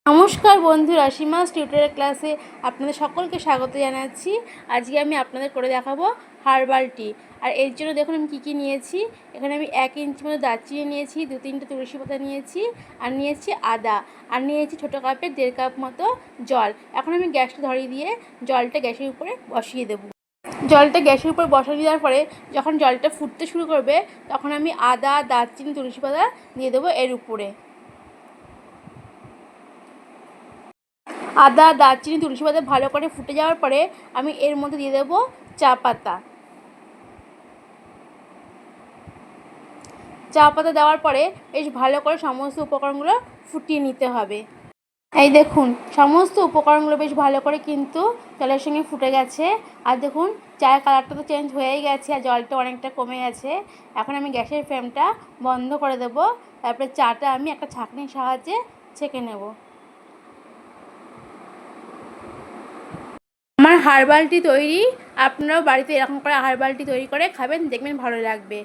নমস্কার বন্ধুরা, সীমাস টিউটোরিয়াল ক্লাসে আপনাদের সকলকে স্বাগত জানাচ্ছি। আজকে আমি আপনাদের করে দেখাবো হার্বাল টি। আর এর জন্য দেখুন আমি কী নিয়েছি। এখানে আমি 1 ইঞ্চি মতো দারচিনি নিয়েছি, 2-3টে তুলসী পাতা নিয়েছি, আর নিয়েছি আদা, আর নিয়েছি ছোটো কাপের 1.5 কাপ মতো জল। এখন আমি গ্যাসটা ধরিয়ে দিয়ে জলটা গ্যাসের উপরে বসিয়ে দেবো। জলটা গ্যাসের উপর বসিয়ে দেওয়ার পরে যখন জলটা ফুটতে শুরু করবে তখন আমি আদা, দারচিনি, তুলসী পাতা দিয়ে দেবো এর উপরে। আদা, দারচিনি, তুলসী পাতা ভালো করে ফুটে যাওয়ার পরে আমি এর মধ্যে দিয়ে দেবো চা পাতা। চা পাতা দেওয়ার পরে বেশ ভালো করে সমস্ত উপকরণগুলো ফুটিয়ে নিতে হবে। এই দেখুন সমস্ত উপকরণগুলো বেশ ভালো করে কিন্তু জলের সঙ্গে ফুটে গেছে। আর দেখুন চায়ের কালারটা তো চেঞ্জ হয়েই গেছে, আর জলটা অনেকটা কমে গেছে। এখন আমি গ্যাসের ফ্লেমটা বন্ধ করে দেবো। তারপরে চাটা আমি একটা ছাঁকনির সাহায্যে ছেঁকে নেব। আমার হার্বাল টি তৈরি। আপনারাও বাড়িতে এরকম করে হার্বাল টি তৈরি করে খাবেন, দেখবেন ভালো লাগবে।